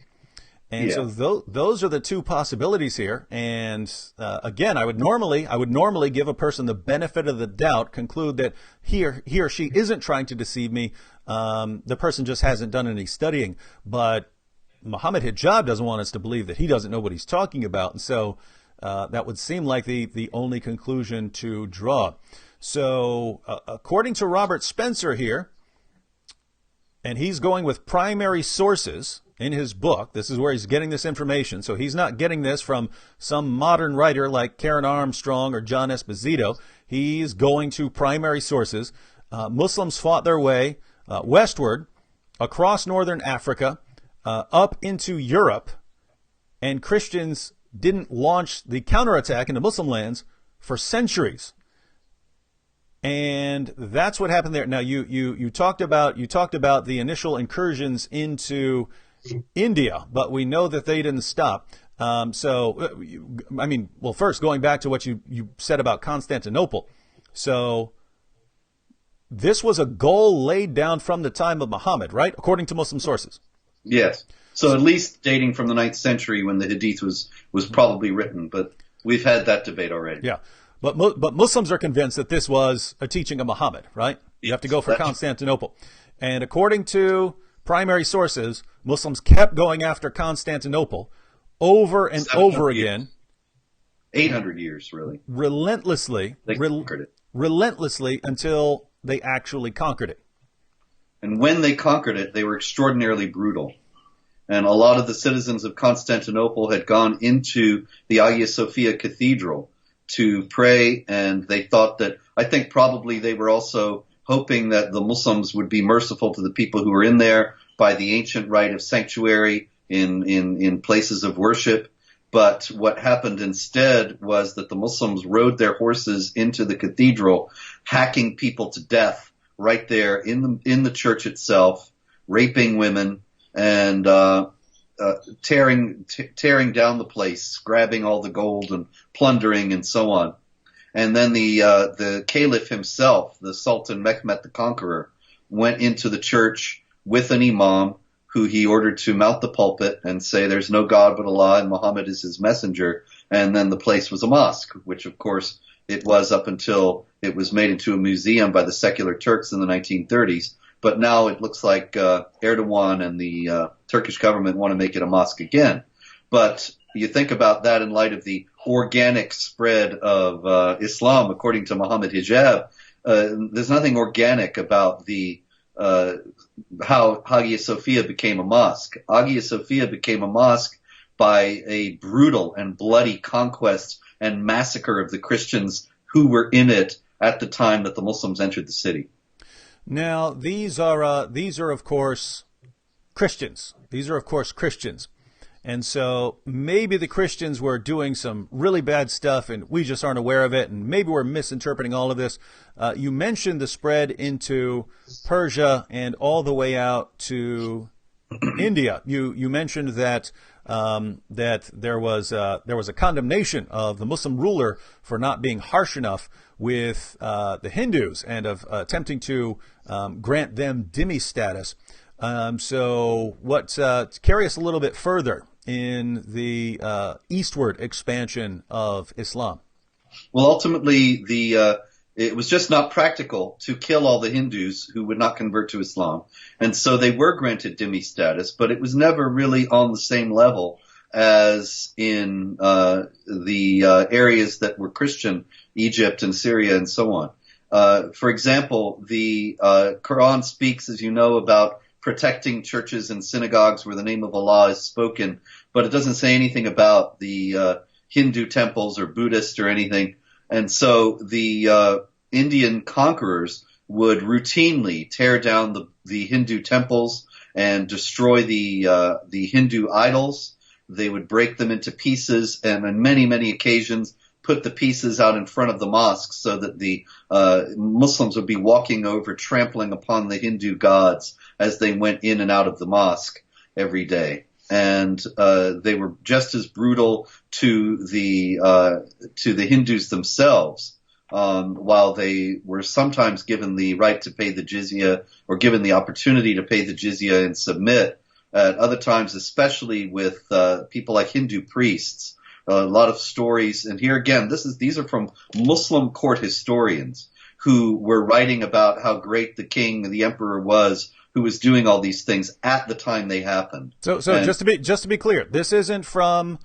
And so those are the two possibilities here. And again, I would normally give a person the benefit of the doubt, conclude that he or she isn't trying to deceive me. The person just hasn't done any studying. But Mohammed Hijab doesn't want us to believe that he doesn't know what he's talking about. And so that would seem like the only conclusion to draw. So according to Robert Spencer here, and he's going with primary sources in his book, this is where he's getting this information. So he's not getting this from some modern writer like Karen Armstrong or John Esposito. He's going to primary sources. Muslims fought their way westward across northern Africa, up into Europe, and Christians didn't launch the counterattack into Muslim lands for centuries. And that's what happened there. Now, you talked about the initial incursions into India, but we know that they didn't stop. First, going back to what you said about Constantinople. So this was a goal laid down from the time of Muhammad, right? According to Muslim sources. Yes. So at least dating from the 9th century when the Hadith was probably written, but we've had that debate already. Yeah. But Muslims are convinced that this was a teaching of Muhammad, right? You have to go for Constantinople. And according to primary sources, Muslims kept going after Constantinople over and over again. 800 years, really. Relentlessly. They conquered it. Relentlessly until they actually conquered it. And when they conquered it, they were extraordinarily brutal. And a lot of the citizens of Constantinople had gone into the Hagia Sophia Cathedral to pray, and they thought that, I think probably they were also hoping that the Muslims would be merciful to the people who were in there by the ancient right of sanctuary in places of worship. But what happened instead was that the Muslims rode their horses into the cathedral, hacking people to death right there in the church itself, raping women, and tearing down the place, grabbing all the gold and plundering and so on. And then the caliph himself, the Sultan Mehmed the Conqueror, went into the church with an imam who he ordered to mount the pulpit and say there's no God but Allah and Muhammad is his messenger. And then the place was a mosque, which of course it was up until it was made into a museum by the secular Turks in the 1930s. But now it looks like Erdogan and the Turkish government want to make it a mosque again. But you think about that in light of the organic spread of Islam, according to Mohammed Hijab. There's nothing organic about the how Hagia Sophia became a mosque. Hagia Sophia became a mosque by a brutal and bloody conquest and massacre of the Christians who were in it at the time that the Muslims entered the city. Now, these are of course Christians. These are of course Christians. And so maybe the Christians were doing some really bad stuff and we just aren't aware of it, and maybe we're misinterpreting all of this. You mentioned the spread into Persia and all the way out to India. You mentioned that that there was a condemnation of the Muslim ruler for not being harsh enough with the Hindus and of attempting to grant them dhimmi status. So carry us a little bit further in the eastward expansion of Islam. Well, ultimately, it was just not practical to kill all the Hindus who would not convert to Islam. And so they were granted dhimmi status, but it was never really on the same level as in the areas that were Christian, Egypt and Syria and so on. For example, the Quran speaks, as you know, about protecting churches and synagogues where the name of Allah is spoken, but it doesn't say anything about the Hindu temples or Buddhist or anything. And so the Indian conquerors would routinely tear down the Hindu temples and destroy the Hindu idols. They would break them into pieces, and on many, many occasions put the pieces out in front of the mosques so that the Muslims would be walking over, trampling upon the Hindu gods as they went in and out of the mosque every day. And they were just as brutal to the Hindus themselves. While they were sometimes given the right to pay the jizya or given the opportunity to pay the jizya and submit, at other times, especially with people like Hindu priests, a lot of stories. And here again, these are from Muslim court historians who were writing about how great the king, the emperor was, who was doing all these things at the time they happened. So just to be clear, this isn't from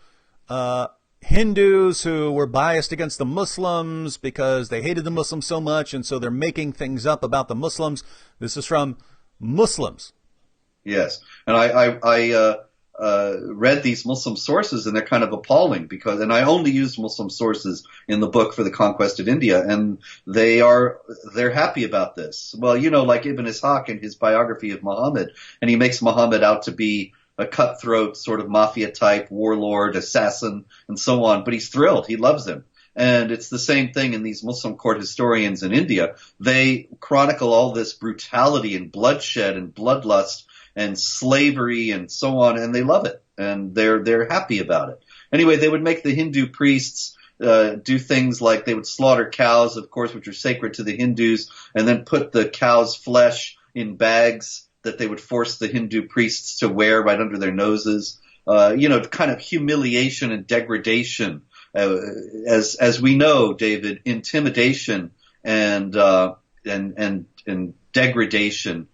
Hindus who were biased against the Muslims because they hated the Muslims so much, and so they're making things up about the Muslims. This is from Muslims. Yes, and I read these Muslim sources, and they're kind of appalling and I only used Muslim sources in the book for the conquest of India, and they're happy about this. Well, like Ibn Ishaq in his biography of Muhammad, and he makes Muhammad out to be a cutthroat sort of mafia type, warlord, assassin, and so on. But he's thrilled. He loves him. And it's the same thing in these Muslim court historians in India. They chronicle all this brutality and bloodshed and bloodlust and slavery and so on, and they love it. And they're happy about it. Anyway, they would make the Hindu priests do things like they would slaughter cows, of course, which are sacred to the Hindus, and then put the cow's flesh in bags that they would force the Hindu priests to wear right under their noses. Kind of humiliation and degradation. As we know, David, intimidation and degradation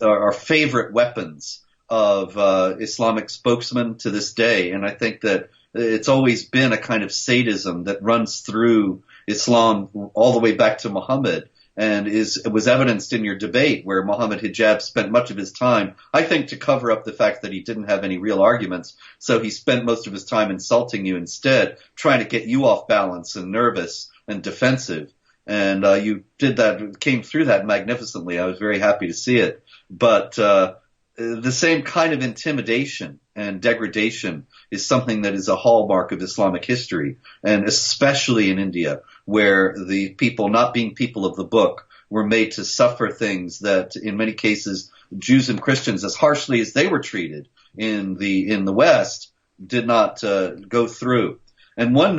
are favorite weapons of Islamic spokesmen to this day. And I think that it's always been a kind of sadism that runs through Islam all the way back to Muhammad. And was evidenced in your debate where Mohammed Hijab spent much of his time, I think, to cover up the fact that he didn't have any real arguments. So he spent most of his time insulting you instead, trying to get you off balance and nervous and defensive. And you did that, came through that magnificently. I was very happy to see it. But the same kind of intimidation and degradation is something that is a hallmark of Islamic history, and especially in India, where the people, not being people of the book, were made to suffer things that, in many cases, Jews and Christians, as harshly as they were treated in the West, did not go through. And one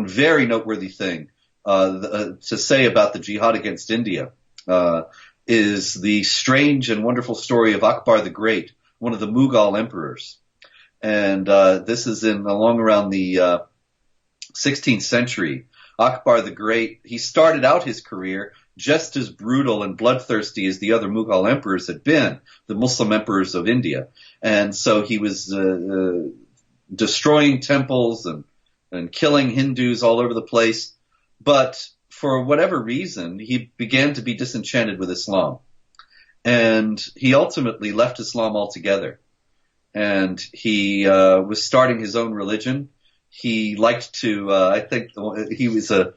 very noteworthy thing to say about the jihad against India is the strange and wonderful story of Akbar the Great, one of the Mughal emperors. And this is along around the 16th century. Akbar the Great, he started out his career just as brutal and bloodthirsty as the other Mughal emperors had been, the Muslim emperors of India. And so he was destroying temples and killing Hindus all over the place. But for whatever reason, he began to be disenchanted with Islam. And he ultimately left Islam altogether. And he was starting his own religion. He liked to, I think he was a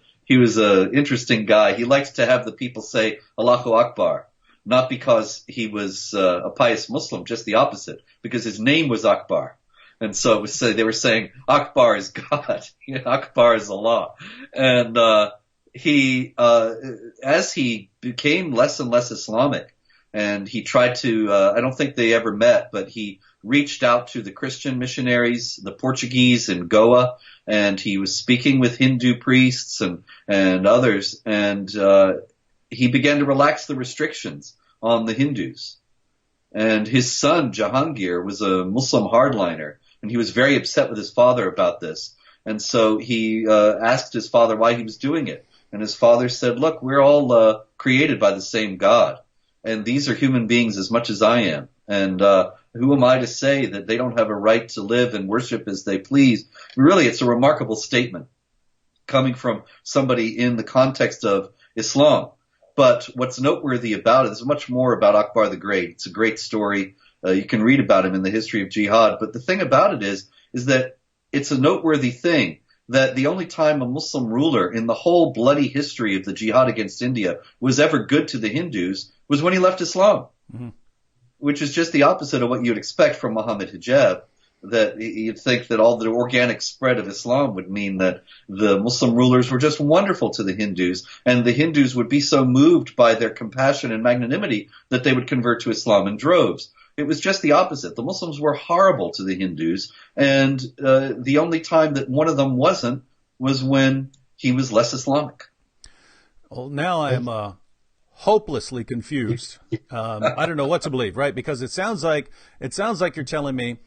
interesting guy. He liked to have the people say Allahu Akbar, not because he was a pious Muslim, just the opposite, because his name was Akbar. And so they were saying Akbar is God, Akbar is Allah. And as he became less and less Islamic, and he tried to, I don't think they ever met, but he reached out to the Christian missionaries, the Portuguese in Goa, and he was speaking with Hindu priests and others, and he began to relax the restrictions on the Hindus. And his son, Jahangir, was a Muslim hardliner, and he was very upset with his father about this. And so he asked his father why he was doing it. And his father said, look, we're all created by the same God, and these are human beings as much as I am. And who am I to say that they don't have a right to live and worship as they please? Really, it's a remarkable statement coming from somebody in the context of Islam. But what's noteworthy about it is much more about Akbar the Great. It's a great story. You can read about him in the history of jihad. But the thing about it is that it's a noteworthy thing that the only time a Muslim ruler in the whole bloody history of the jihad against India was ever good to the Hindus was when he left Islam, which is just the opposite of what you'd expect from Mohammed Hijab. That you'd think that all the organic spread of Islam would mean that the Muslim rulers were just wonderful to the Hindus, and the Hindus would be so moved by their compassion and magnanimity that they would convert to Islam in droves. It was just the opposite. The Muslims were horrible to the Hindus, and the only time that one of them wasn't was when he was less Islamic. Well, now I am hopelessly confused. I don't know what to believe, right? Because it sounds like you're telling me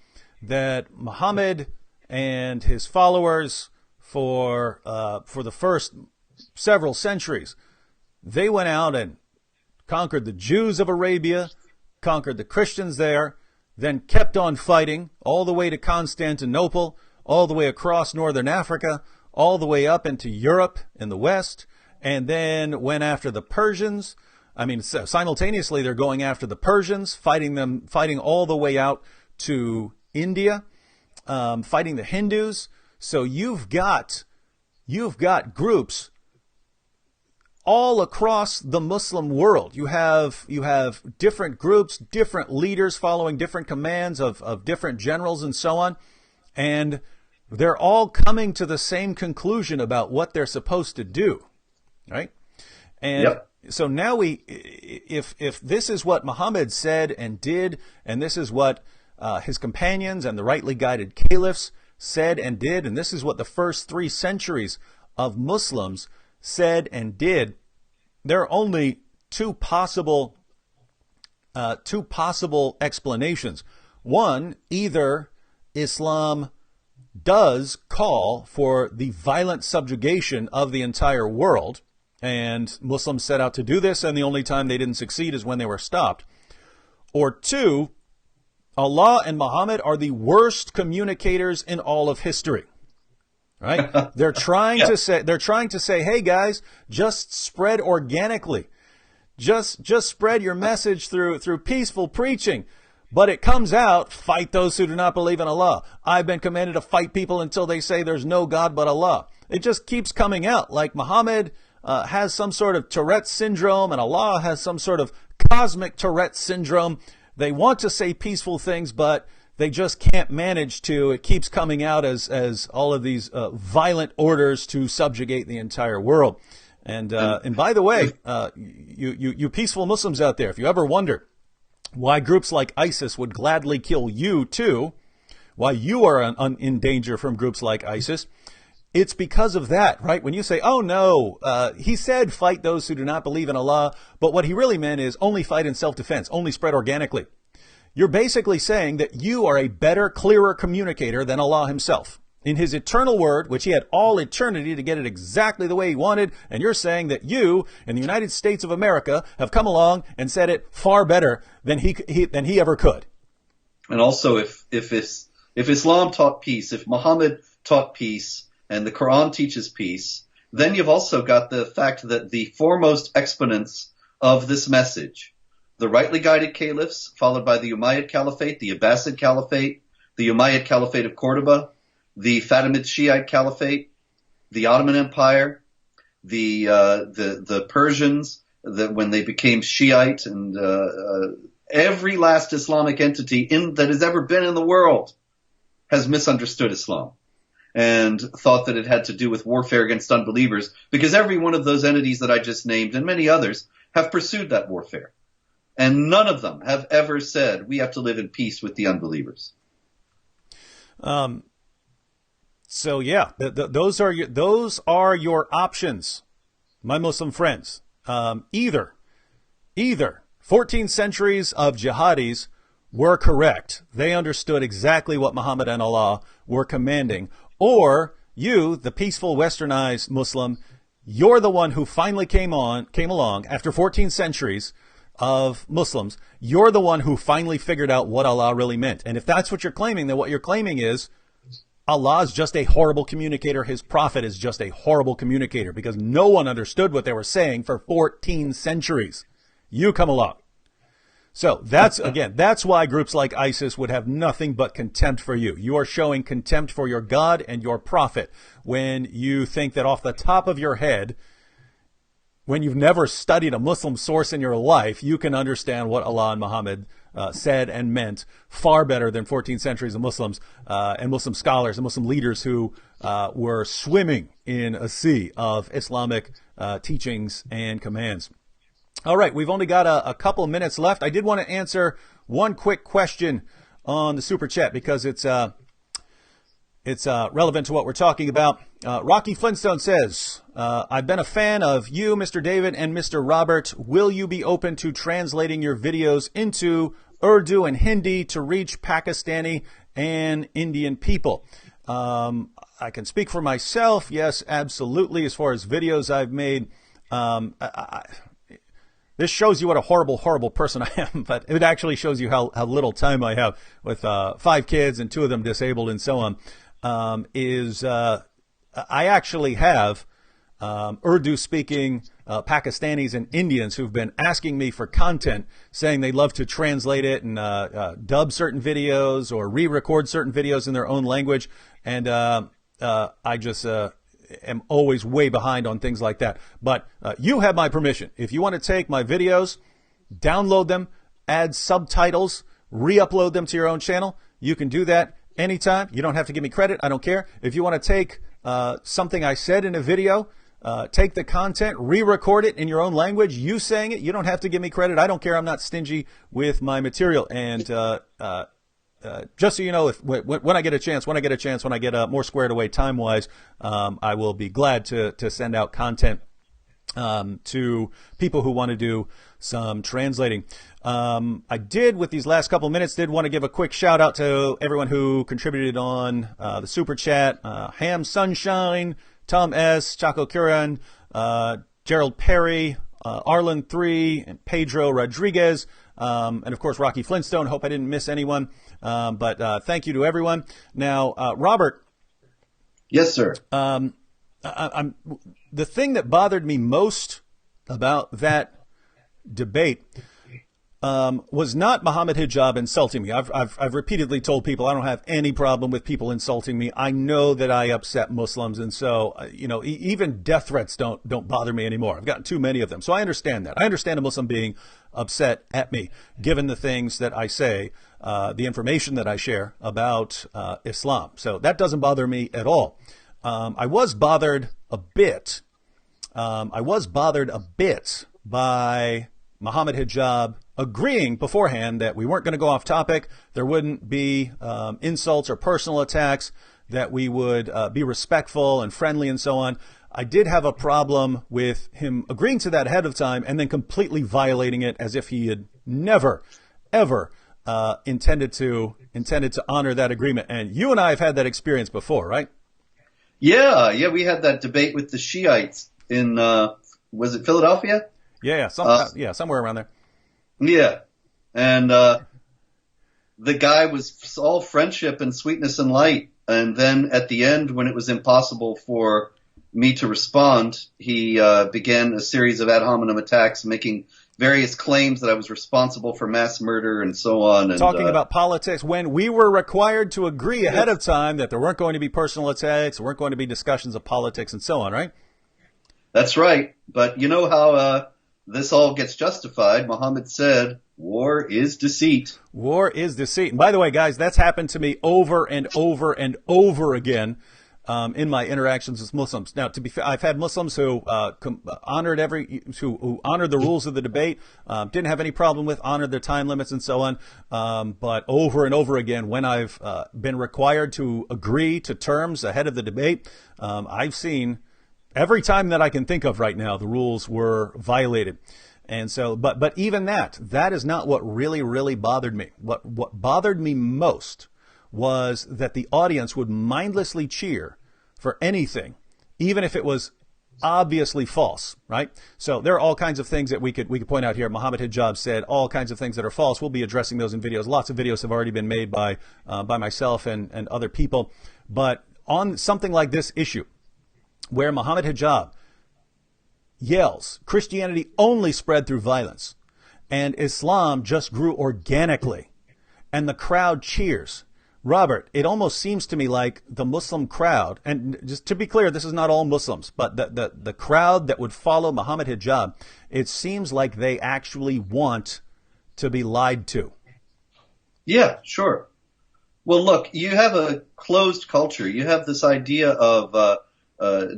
that Muhammad and his followers for the first several centuries, they went out and conquered the Jews of Arabia, conquered the Christians there, then kept on fighting all the way to Constantinople, all the way across northern Africa, all the way up into Europe in the west, and then went after the Persians. I mean, simultaneously they're going after the Persians, fighting all the way out to India, fighting the Hindus. So you've got groups all across the Muslim world. You have different groups, different leaders following different commands of different generals and so on. And they're all coming to the same conclusion about what they're supposed to do, right? And so now if this is what Muhammad said and did, and this is what his companions and the rightly guided caliphs said and did, and this is what the first 3 centuries of Muslims said and did, there are only two possible explanations. One, either Islam does call for the violent subjugation of the entire world, and Muslims set out to do this, and the only time they didn't succeed is when they were stopped. Or two, Allah and Muhammad are the worst communicators in all of history. Right? They're trying to say, hey guys, just spread organically. Just spread your message through peaceful preaching. But it comes out, fight those who do not believe in Allah. I've been commanded to fight people until they say there's no God but Allah. It just keeps coming out like Muhammad has some sort of Tourette's syndrome and Allah has some sort of cosmic Tourette's syndrome. They want to say peaceful things, but they just can't manage to. It keeps coming out as all of these violent orders to subjugate the entire world. And by the way, you peaceful Muslims out there, if you ever wonder why groups like ISIS would gladly kill you too, why you are in danger from groups like ISIS, it's because of that, right? When you say, oh no, he said fight those who do not believe in Allah, but what he really meant is only fight in self-defense, only spread organically. You're basically saying that you are a better, clearer communicator than Allah himself. In his eternal word, which he had all eternity to get it exactly the way he wanted, and you're saying that you, in the United States of America, have come along and said it far better than he ever could. And also, if Islam taught peace, if Muhammad taught peace, and the Quran teaches peace, then you've also got the fact that the foremost exponents of this message, the rightly guided caliphs, followed by the Umayyad Caliphate, the Abbasid Caliphate, the Umayyad Caliphate of Cordoba, the Fatimid Shiite Caliphate, the Ottoman Empire, the Persians, when they became Shiite, and every last Islamic entity that has ever been in the world has misunderstood Islam and thought that it had to do with warfare against unbelievers, because every one of those entities that I just named and many others have pursued that warfare. And none of them have ever said we have to live in peace with the unbelievers. So yeah, those are your options, my Muslim friends. Either 14 centuries of jihadis were correct. They understood exactly what Muhammad and Allah were commanding. Or you, the peaceful westernized Muslim, you're the one who finally came along after 14 centuries of Muslims. You're the one who finally figured out what Allah really meant. And if that's what you're claiming, then what you're claiming is Allah is just a horrible communicator. His prophet is just a horrible communicator, because no one understood what they were saying for 14 centuries. You come along. So that's, again, that's why groups like ISIS would have nothing but contempt for you. You are showing contempt for your God and your prophet when you think that off the top of your head, when you've never studied a Muslim source in your life, you can understand what Allah and Muhammad said and meant far better than 14 centuries of Muslims and Muslim scholars and Muslim leaders who were swimming in a sea of Islamic teachings and commands. All right, we've only got a couple of minutes left. I did want to answer one quick question on the Super Chat because it's relevant to what we're talking about. Rocky Flintstone says, I've been a fan of you, Mr. David, and Mr. Robert. Will you be open to translating your videos into Urdu and Hindi to reach Pakistani and Indian people? I can speak for myself. Yes, absolutely. As far as videos I've made, this shows you what a horrible, horrible person I am, but it actually shows you how little time I have with 5 kids and 2 of them disabled and so on. I actually have Urdu-speaking Pakistanis and Indians who've been asking me for content, saying they'd love to translate it and dub certain videos or re-record certain videos in their own language. And I just am always way behind on things like that. But you have my permission. If you want to take my videos, download them, add subtitles, re-upload them to your own channel, you can do that anytime. You don't have to give me credit. I don't care. If you want to take something I said in a video, take the content, re-record it in your own language, you saying it, you don't have to give me credit. I don't care. I'm not stingy with my material. And just so you know, when I get a chance, when I get more squared away time-wise, I will be glad to send out content to people who want to do some translating. I did, with these last couple minutes, want to give a quick shout out to everyone who contributed on the Super Chat. Ham Sunshine, Tom S., Chaco Curran, Gerald Perry, Arlen 3, and Pedro Rodriguez, and of course Rocky Flintstone. Hope I didn't miss anyone. But thank you to everyone. Now, Robert. Yes, sir. The thing that bothered me most about that debate was not Mohammed Hijab insulting me. I've repeatedly told people I don't have any problem with people insulting me. I know that I upset Muslims, and so even death threats don't bother me anymore. I've gotten too many of them, so I understand that. I understand a Muslim being upset at me, given the things that I say, the information that I share about Islam. So that doesn't bother me at all. I was bothered a bit. By Mohammed Hijab agreeing beforehand that we weren't going to go off topic, there wouldn't be insults or personal attacks, that we would be respectful and friendly and so on. I did have a problem with him agreeing to that ahead of time and then completely violating it as if he had never, ever intended to honor that agreement. And you and I have had that experience before, right? Yeah, we had that debate with the Shiites in was it Philadelphia? Yeah, somewhere around there. Yeah, and the guy was all friendship and sweetness and light, and then at the end, when it was impossible for me to respond, he began a series of ad hominem attacks, making various claims that I was responsible for mass murder and so on. And, talking about politics when we were required to agree ahead of time that there weren't going to be personal attacks, there weren't going to be discussions of politics and so on, right? That's right. But you know how this all gets justified. Muhammad said, war is deceit. War is deceit. And by the way, guys, that's happened to me over and over and over again in my interactions with Muslims. Now, to be fair, I've had Muslims who honored who honored the rules of the debate, didn't have any problem with, honored their time limits and so on. But over and over again, when I've been required to agree to terms ahead of the debate, I've seen every time that I can think of right now, the rules were violated. And so, but even that is not what really, really bothered me. What bothered me most was that the audience would mindlessly cheer for anything, even if it was obviously false, right? So there are all kinds of things that we could point out here. Mohammed Hijab said all kinds of things that are false. We'll be addressing those in videos. Lots of videos have already been made by myself and other people. But on something like this issue, where Mohammed Hijab yells, Christianity only spread through violence, and Islam just grew organically, and the crowd cheers. Robert, it almost seems to me like the Muslim crowd, and just to be clear, this is not all Muslims, but the crowd that would follow Mohammed Hijab, it seems like they actually want to be lied to. Yeah, sure. Well, look, you have a closed culture. You have this idea of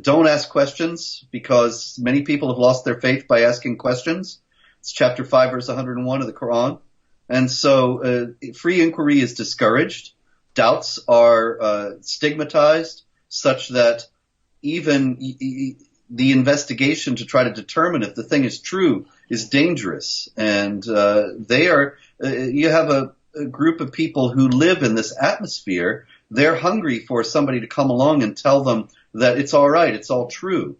don't ask questions, because many people have lost their faith by asking questions. It's chapter 5, verse 101 of the Quran. And so free inquiry is discouraged. Doubts are stigmatized, such that even the investigation to try to determine if the thing is true is dangerous. And you have a group of people who live in this atmosphere. They're hungry for somebody to come along and tell them that it's all right, it's all true.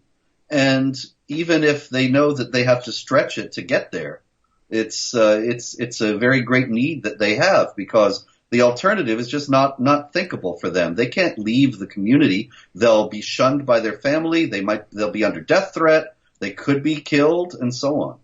And even if they know that they have to stretch it to get there, it's a very great need that they have, because the alternative is just not thinkable for them. They can't leave the community. They'll be shunned by their family. They'll be under death threat. They could be killed, and so on.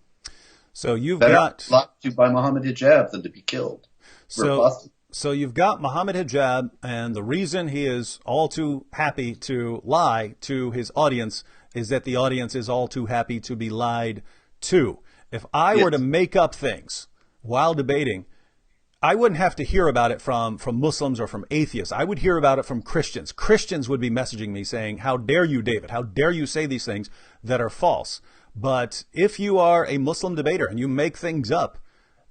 So you've Better got locked to by Mohammed Hijab than to be killed. So you've got Mohammed Hijab, and the reason he is all too happy to lie to his audience is that the audience is all too happy to be lied to. If I were to make up things while debating, I wouldn't have to hear about it from Muslims or from atheists. I would hear about it from Christians. Christians would be messaging me saying, how dare you, David? How dare you say these things that are false? But if you are a Muslim debater and you make things up,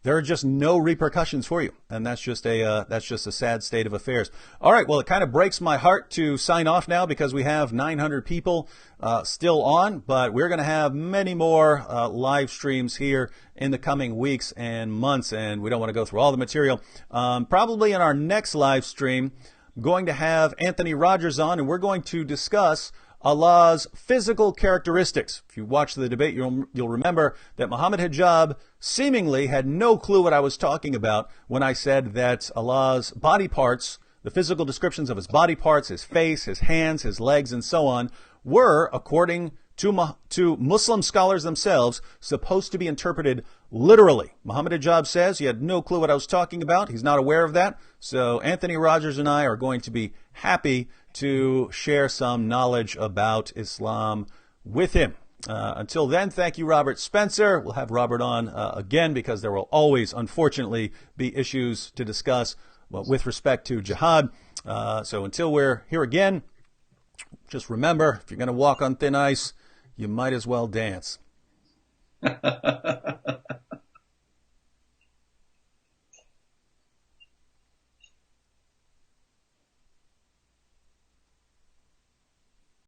there are just no repercussions for you. And that's just a sad state of affairs. All right. Well, it kind of breaks my heart to sign off now, because we have 900 people still on, but we're going to have many more live streams here in the coming weeks and months. And we don't want to go through all the material. Probably in our next live stream, I'm going to have Anthony Rogers on, and we're going to discuss Allah's physical characteristics. If you watch the debate, you'll remember that Mohammed Hijab seemingly had no clue what I was talking about when I said that Allah's body parts, the physical descriptions of his body parts, his face, his hands, his legs, and so on, were, according to Muslim scholars themselves, supposed to be interpreted literally. Mohammed Hijab says he had no clue what I was talking about. He's not aware of that. So Anthony Rogers and I are going to be happy to share some knowledge about Islam with him. Until then, thank you, Robert Spencer. We'll have Robert on again, because there will always, unfortunately, be issues to discuss with respect to jihad. So until we're here again, just remember, if you're going to walk on thin ice, you might as well dance.